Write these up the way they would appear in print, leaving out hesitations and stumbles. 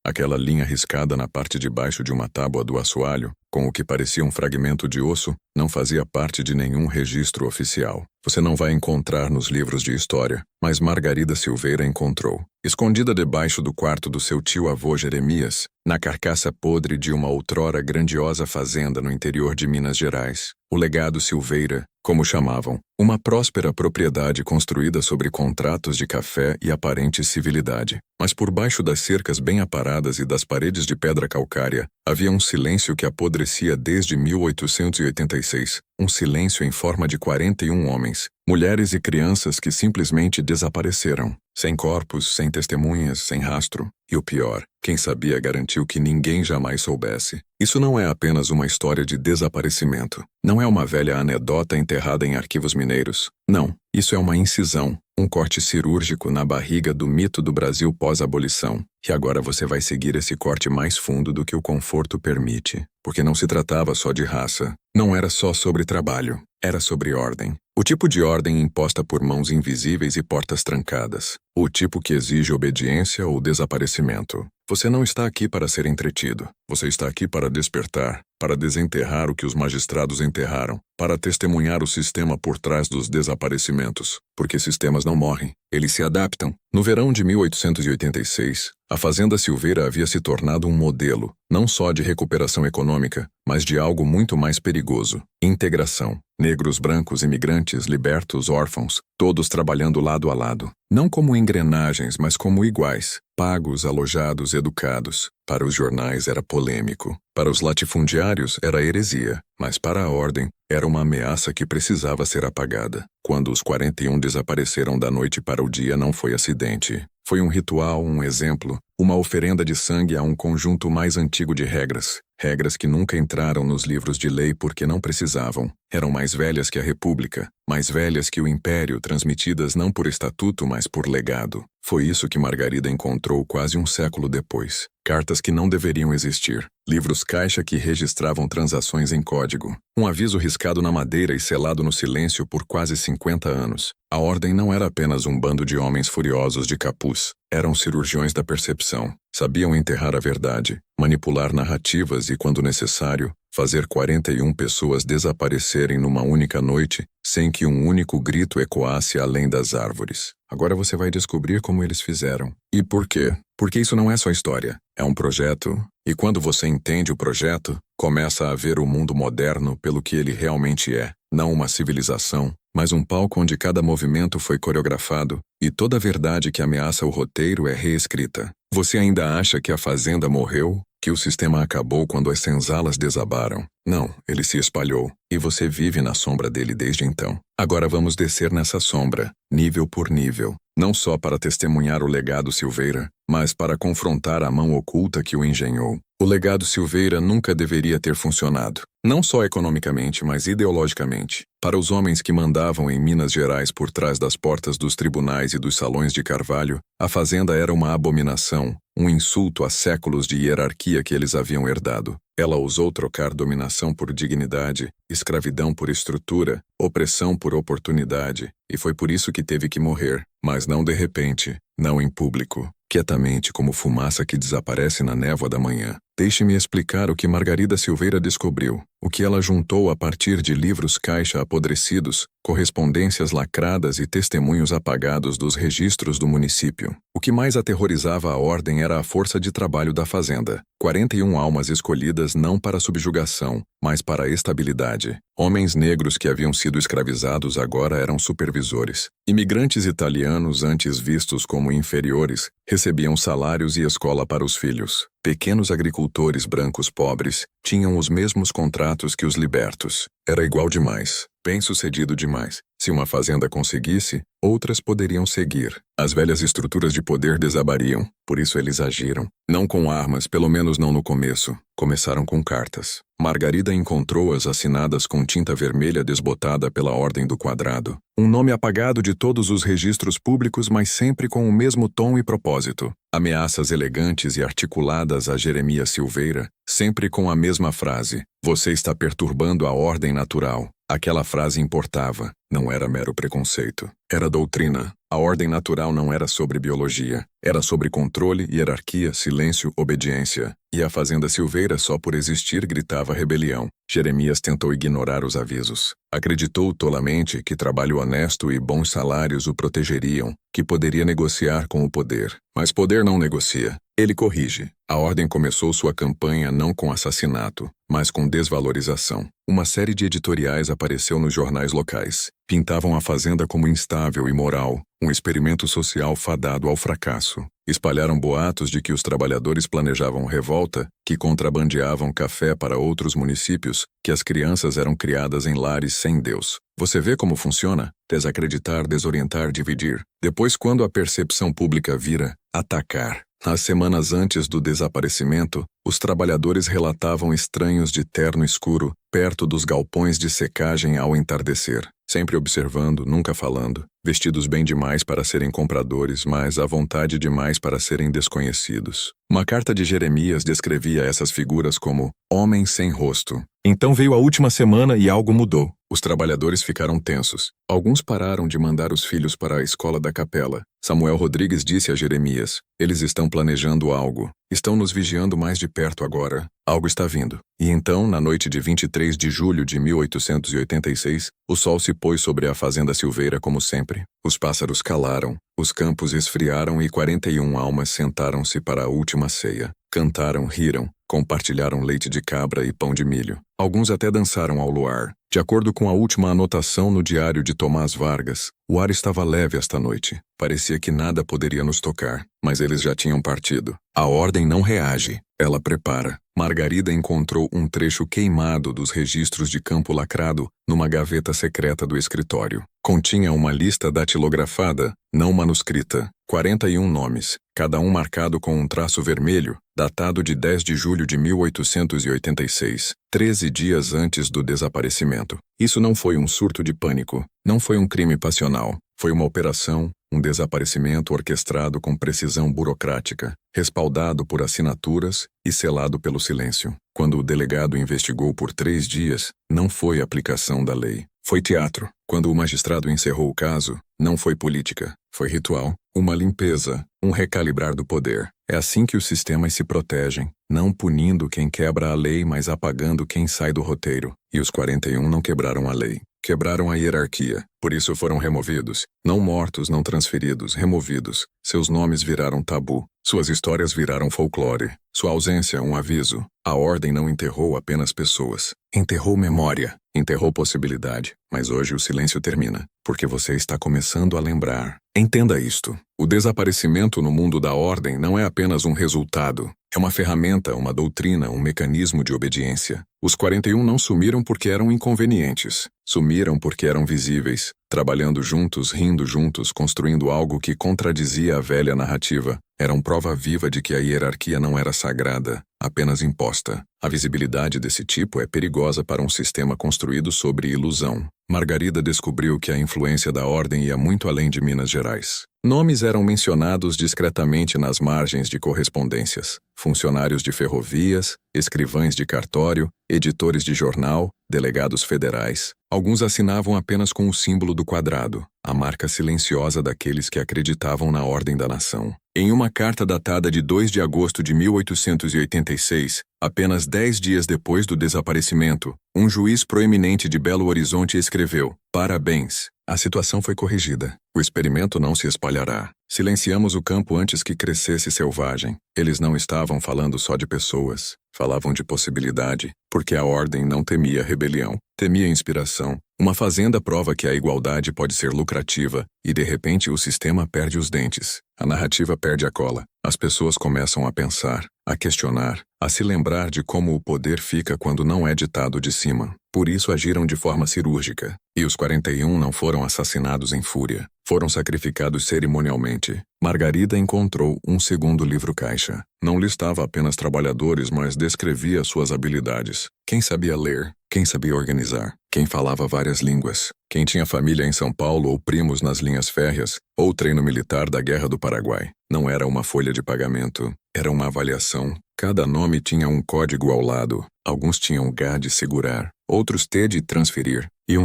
Aquela linha riscada na parte de baixo de uma tábua do assoalho, com o que parecia um fragmento de osso, não fazia parte de nenhum registro oficial. Você não vai encontrar nos livros de história, mas Margarida Silveira encontrou. Escondida debaixo do quarto do seu tio-avô Jeremias, na carcaça podre de uma outrora grandiosa fazenda no interior de Minas Gerais. O legado Silveira, como chamavam, uma próspera propriedade construída sobre contratos de café e aparente civilidade. Mas por baixo das cercas bem aparadas e das paredes de pedra calcária, havia um silêncio que apodrecia desde 1886. Um silêncio em forma de 41 homens, mulheres e crianças que simplesmente desapareceram. Sem corpos, sem testemunhas, sem rastro. E o pior, quem sabia garantiu que ninguém jamais soubesse. Isso não é apenas uma história de desaparecimento. Não é uma velha anedota enterrada em arquivos mineiros. Não, isso é uma incisão, um corte cirúrgico na barriga do mito do Brasil pós-abolição. E agora você vai seguir esse corte mais fundo do que o conforto permite. Porque não se tratava só de raça. Não era só sobre trabalho. Era sobre ordem. O tipo de ordem imposta por mãos invisíveis e portas trancadas. O tipo que exige obediência ou desaparecimento. Você não está aqui para ser entretido. Você está aqui para despertar, para desenterrar o que os magistrados enterraram, para testemunhar o sistema por trás dos desaparecimentos. Porque sistemas não morrem, eles se adaptam. No verão de 1886, a Fazenda Silveira havia se tornado um modelo, não só de recuperação econômica, mas de algo muito mais perigoso: integração. Negros, brancos, imigrantes, libertos, órfãos, todos trabalhando lado a lado. Não como engrenagens, mas como iguais, pagos, alojados, educados. Para os jornais era polêmico. Para os latifundiários era heresia. Mas para a ordem, era uma ameaça que precisava ser apagada. Quando os 41 desapareceram da noite para o dia, não foi acidente. Foi um ritual, um exemplo, uma oferenda de sangue a um conjunto mais antigo de regras. Regras que nunca entraram nos livros de lei porque não precisavam. Eram mais velhas que a República, mais velhas que o Império, transmitidas não por estatuto, mas por legado. Foi isso que Margarida encontrou quase um século depois. Cartas que não deveriam existir. Livros caixa que registravam transações em código. Um aviso riscado na madeira e selado no silêncio por quase 50 anos. A ordem não era apenas um bando de homens furiosos de capuz. Eram cirurgiões da percepção. Sabiam enterrar a verdade, manipular narrativas e, quando necessário, fazer 41 pessoas desaparecerem numa única noite, sem que um único grito ecoasse além das árvores. Agora você vai descobrir como eles fizeram. E por quê? Porque isso não é só história. É um projeto, e quando você entende o projeto, começa a ver o mundo moderno pelo que ele realmente é. Não uma civilização, mas um palco onde cada movimento foi coreografado, e toda a verdade que ameaça o roteiro é reescrita. Você ainda acha que a fazenda morreu? Que o sistema acabou quando as senzalas desabaram? Não, ele se espalhou, e você vive na sombra dele desde então. Agora vamos descer nessa sombra, nível por nível, não só para testemunhar o legado Silveira, mas para confrontar a mão oculta que o engenhou. O legado Silveira nunca deveria ter funcionado, não só economicamente, mas ideologicamente. Para os homens que mandavam em Minas Gerais por trás das portas dos tribunais e dos salões de Carvalho, a fazenda era uma abominação, um insulto a séculos de hierarquia que eles haviam herdado. Ela ousou trocar dominação por dignidade, escravidão por estrutura, opressão por oportunidade, e foi por isso que teve que morrer, mas não de repente, não em público, quietamente como fumaça que desaparece na névoa da manhã. Deixe-me explicar o que Margarida Silveira descobriu, o que ela juntou a partir de livros caixa apodrecidos, correspondências lacradas e testemunhos apagados dos registros do município. O que mais aterrorizava a ordem era a força de trabalho da fazenda. 41 almas escolhidas não para subjugação, mas para a estabilidade. Homens negros que haviam sido escravizados agora eram supervisores. Imigrantes italianos, antes vistos como inferiores, recebiam salários e escola para os filhos. Pequenos agricultores brancos pobres tinham os mesmos contratos que os libertos. Era igual demais, bem-sucedido demais. Se uma fazenda conseguisse, outras poderiam seguir. As velhas estruturas de poder desabariam, por isso eles agiram. Não com armas, pelo menos não no começo. Começaram com cartas. Margarida encontrou-as assinadas com tinta vermelha desbotada pela Ordem do Quadrado. Um nome apagado de todos os registros públicos, mas sempre com o mesmo tom e propósito. Ameaças elegantes e articuladas a Jeremias Silveira, sempre com a mesma frase: "Você está perturbando a ordem natural." Aquela frase importava. não era mero preconceito. Era doutrina. A ordem natural não era sobre biologia. Era sobre controle, hierarquia, silêncio, obediência. E a fazenda Silveira, só por existir, gritava rebelião. Jeremias tentou ignorar os avisos. Acreditou tolamente que trabalho honesto e bons salários o protegeriam, que poderia negociar com o poder. Mas poder não negocia. Ele corrige. A ordem começou sua campanha não com assassinato, mas com desvalorização. Uma série de editoriais apareceu nos jornais locais. Pintavam a fazenda como instável e imoral, um experimento social fadado ao fracasso. Espalharam boatos de que os trabalhadores planejavam revolta, que contrabandeavam café para outros municípios, que as crianças eram criadas em lares sem Deus. Você vê como funciona? Desacreditar, desorientar, dividir. Depois, quando a percepção pública vira atacar. Nas semanas antes do desaparecimento, os trabalhadores relatavam estranhos de terno escuro, perto dos galpões de secagem ao entardecer, sempre observando, nunca falando, vestidos bem demais para serem compradores, mas à vontade demais para serem desconhecidos. Uma carta de Jeremias descrevia essas figuras como homens sem rosto. Então veio a última semana e algo mudou. Os trabalhadores ficaram tensos. Alguns pararam de mandar os filhos para a escola da capela. Samuel Rodrigues disse a Jeremias: eles estão planejando algo. Estão nos vigiando mais de perto agora. Algo está vindo. E então, na noite de 23 de julho de 1886, o sol se pôs sobre a fazenda Silveira como sempre. Os pássaros calaram, os campos esfriaram e 41 almas sentaram-se para a última ceia. Cantaram, riram, compartilharam leite de cabra e pão de milho. Alguns até dançaram ao luar. De acordo com a última anotação no diário de Tomás Vargas, o ar estava leve esta noite. Parecia que nada poderia nos tocar, mas eles já tinham partido. A ordem não reage, ela prepara. Margarida encontrou um trecho queimado dos registros de campo lacrado numa gaveta secreta do escritório. Continha uma lista datilografada, não manuscrita. 41 nomes, cada um marcado com um traço vermelho, datado de 10 de julho de 1886, 13 dias antes do desaparecimento. Isso não foi um surto de pânico, não foi um crime passional, foi uma operação, um desaparecimento orquestrado com precisão burocrática, respaldado por assinaturas e selado pelo silêncio. Quando o delegado investigou por 3 dias, não foi aplicação da lei. Foi teatro. Quando o magistrado encerrou o caso, não foi política. Foi ritual, uma limpeza, um recalibrar do poder. É assim que os sistemas se protegem, não punindo quem quebra a lei, mas apagando quem sai do roteiro. E os 41 não quebraram a lei. Quebraram a hierarquia, por isso foram removidos. Não mortos, não transferidos, removidos. Seus nomes viraram tabu. Suas histórias viraram folclore. Sua ausência, um aviso. A ordem não enterrou apenas pessoas. Enterrou memória. Enterrou possibilidade. Mas hoje o silêncio termina, porque você está começando a lembrar. Entenda isto. O desaparecimento no mundo da ordem não é apenas um resultado. É uma ferramenta, uma doutrina, um mecanismo de obediência. Os 41 não sumiram porque eram inconvenientes. Sumiram porque eram visíveis, trabalhando juntos, rindo juntos, construindo algo que contradizia a velha narrativa. Eram prova viva de que a hierarquia não era sagrada, apenas imposta. A visibilidade desse tipo é perigosa para um sistema construído sobre ilusão. Margarida descobriu que a influência da ordem ia muito além de Minas Gerais. Nomes eram mencionados discretamente nas margens de correspondências. Funcionários de ferrovias, escrivães de cartório, editores de jornal, delegados federais. Alguns assinavam apenas com o símbolo do quadrado, a marca silenciosa daqueles que acreditavam na ordem da nação. Em uma carta datada de 2 de agosto de 1886, apenas 10 dias depois do desaparecimento, um juiz proeminente de Belo Horizonte escreveu: "Parabéns, a situação foi corrigida. O experimento não se espalhará. Silenciamos o campo antes que crescesse selvagem. Eles não estavam falando só de pessoas. Falavam de possibilidade, porque a ordem não temia rebelião, temia inspiração. Uma fazenda prova que a igualdade pode ser lucrativa, e de repente o sistema perde os dentes. A narrativa perde a cola. As pessoas começam a pensar, a questionar, a se lembrar de como o poder fica quando não é ditado de cima. Por isso agiram de forma cirúrgica. E os 41 não foram assassinados em fúria. Foram sacrificados cerimonialmente. Margarida encontrou um segundo livro-caixa. Não listava apenas trabalhadores, mas descrevia suas habilidades. Quem sabia ler, quem sabia organizar, quem falava várias línguas, quem tinha família em São Paulo ou primos nas linhas férreas, ou treino militar da Guerra do Paraguai. Não era uma folha de pagamento, era uma avaliação. Cada nome tinha um código ao lado. Alguns tinham G de segurar, outros T de transferir, E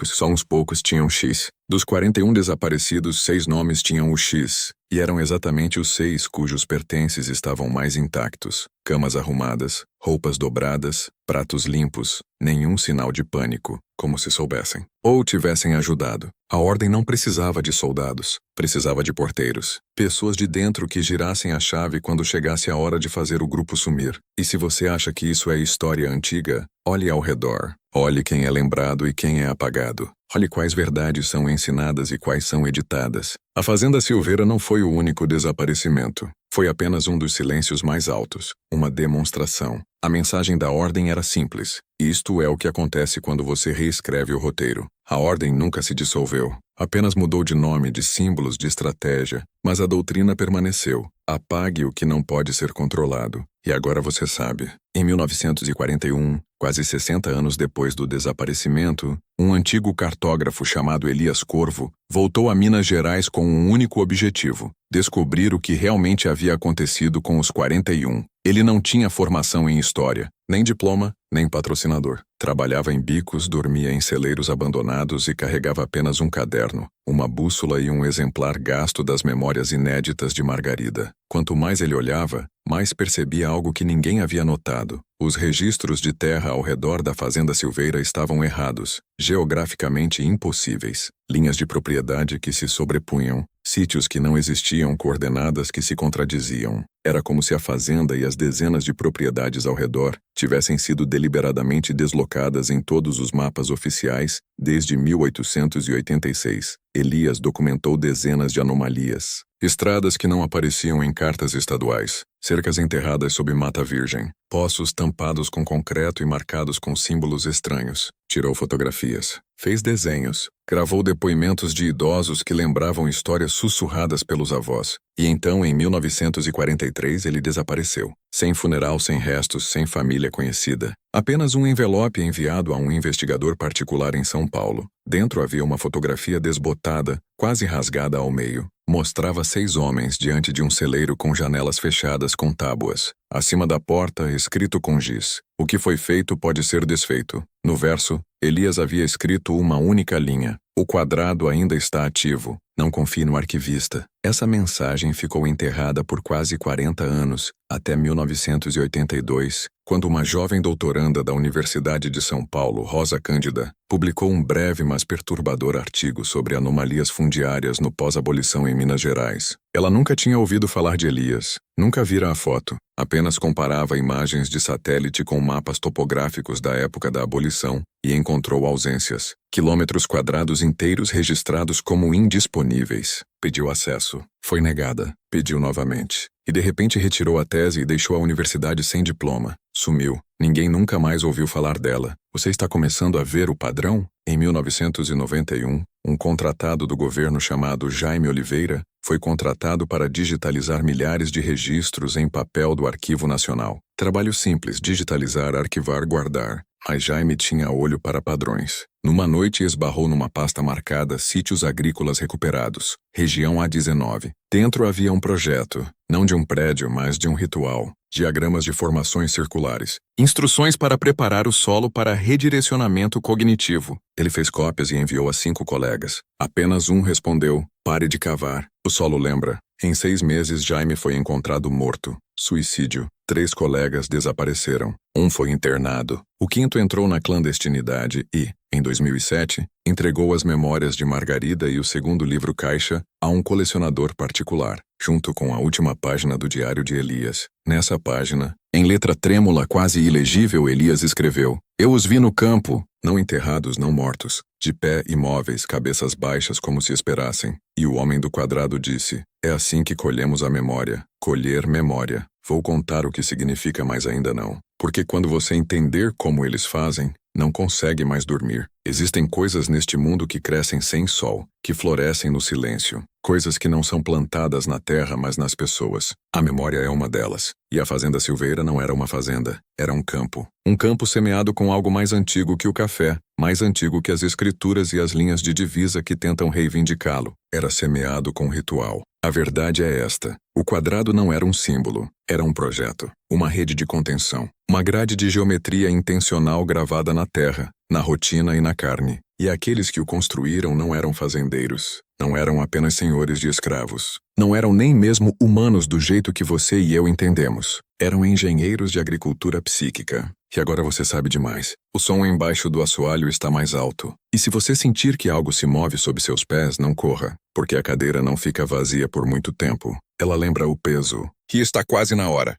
só uns poucos tinham X. Dos 41 desaparecidos, 6 nomes tinham o X, e eram exatamente os 6 cujos pertences estavam mais intactos. Camas arrumadas, roupas dobradas, pratos limpos, nenhum sinal de pânico, como se soubessem. Ou tivessem ajudado. A ordem não precisava de soldados, precisava de porteiros. Pessoas de dentro que girassem a chave quando chegasse a hora de fazer o grupo sumir. E se você acha que isso é história antiga, olhe ao redor. Olhe quem é lembrado e quem é apagado. Olhe quais verdades são ensinadas e quais são editadas. A Fazenda Silveira não foi o único desaparecimento. Foi apenas um dos silêncios mais altos. Uma demonstração. A mensagem da ordem era simples. Isto é o que acontece quando você reescreve o roteiro. A ordem nunca se dissolveu. Apenas mudou de nome, de símbolos, de estratégia. Mas a doutrina permaneceu. Apague o que não pode ser controlado. E agora você sabe. Em 1941, quase 60 anos depois do desaparecimento, um antigo cartógrafo chamado Elias Corvo voltou a Minas Gerais com um único objetivo: descobrir o que realmente havia acontecido com os 41. Ele não tinha formação em história, nem diploma, nem patrocinador. Trabalhava em bicos, dormia em celeiros abandonados e carregava apenas um caderno, uma bússola e um exemplar gasto das memórias inéditas de Margarida. Quanto mais ele olhava, mais percebia algo que ninguém havia notado. Os registros de terra ao redor da Fazenda Silveira estavam errados, geograficamente impossíveis. Linhas de propriedade que se sobrepunham, sítios que não existiam, coordenadas que se contradiziam. Era como se a fazenda e as dezenas de propriedades ao redor tivessem sido deliberadamente deslocadas em todos os mapas oficiais desde 1886. Elias documentou dezenas de anomalias. Estradas que não apareciam em cartas estaduais, cercas enterradas sob mata virgem, poços tampados com concreto e marcados com símbolos estranhos. Tirou fotografias, fez desenhos, gravou depoimentos de idosos que lembravam histórias sussurradas pelos avós. E então, em 1943, ele desapareceu. Sem funeral, sem restos, sem família conhecida. Apenas um envelope enviado a um investigador particular em São Paulo. Dentro havia uma fotografia desbotada, quase rasgada ao meio. Mostrava 6 homens diante de um celeiro com janelas fechadas com tábuas. Acima da porta, escrito com giz: o que foi feito pode ser desfeito. No verso, Elias havia escrito uma única linha: o quadrado ainda está ativo. Não confie no arquivista. Essa mensagem ficou enterrada por quase 40 anos, até 1982, quando uma jovem doutoranda da Universidade de São Paulo, Rosa Cândida, publicou um breve mas perturbador artigo sobre anomalias fundiárias no pós-abolição em Minas Gerais. Ela nunca tinha ouvido falar de Elias, nunca vira a foto, apenas comparava imagens de satélite com mapas topográficos da época da abolição e encontrou ausências. Quilômetros quadrados inteiros registrados como indisponíveis. Pediu acesso. Foi negada. Pediu novamente. E de repente retirou a tese e deixou a universidade sem diploma. Sumiu. Ninguém nunca mais ouviu falar dela. Você está começando a ver o padrão? Em 1991, um contratado do governo chamado Jaime Oliveira foi contratado para digitalizar milhares de registros em papel do Arquivo Nacional. Trabalho simples: digitalizar, arquivar, guardar. Mas Jaime tinha olho para padrões. Numa noite esbarrou numa pasta marcada Sítios Agrícolas Recuperados, região A19. Dentro havia um projeto, não de um prédio, mas de um ritual. Diagramas de formações circulares. Instruções para preparar o solo para redirecionamento cognitivo. Ele fez cópias e enviou a 5 colegas. Apenas um respondeu: pare de cavar. O solo lembra. Em 6 meses, Jaime foi encontrado morto. Suicídio. 3 colegas desapareceram. Um foi internado. O 5º entrou na clandestinidade e, em 2007, entregou as memórias de Margarida e o 2º livro caixa a um colecionador particular, junto com a última página do diário de Elias. Nessa página, em letra trêmula quase ilegível, Elias escreveu: eu os vi no campo, não enterrados, não mortos, de pé, imóveis, cabeças baixas como se esperassem. E o homem do quadrado disse: é assim que colhemos a memória, colher memória. Vou contar o que significa, mas ainda não. Porque quando você entender como eles fazem, não consegue mais dormir. Existem coisas neste mundo que crescem sem sol, que florescem no silêncio. Coisas que não são plantadas na terra, mas nas pessoas. A memória é uma delas. E a Fazenda Silveira não era uma fazenda, era um campo. Um campo semeado com algo mais antigo que o café, mais antigo que as escrituras e as linhas de divisa que tentam reivindicá-lo. Era semeado com ritual. A verdade é esta: o quadrado não era um símbolo, era um projeto, uma rede de contenção, uma grade de geometria intencional gravada na terra, na rotina e na carne. E aqueles que o construíram não eram fazendeiros, não eram apenas senhores de escravos, não eram nem mesmo humanos do jeito que você e eu entendemos. Eram engenheiros de agricultura psíquica. E agora você sabe demais. O som embaixo do assoalho está mais alto. E se você sentir que algo se move sob seus pés, não corra, porque a cadeira não fica vazia por muito tempo. Ela lembra o peso. E está quase na hora.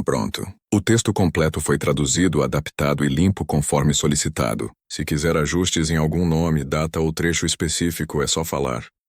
Pronto. O texto completo foi traduzido, adaptado e limpo conforme solicitado. Se quiser ajustes em algum nome, data ou trecho específico, é só falar.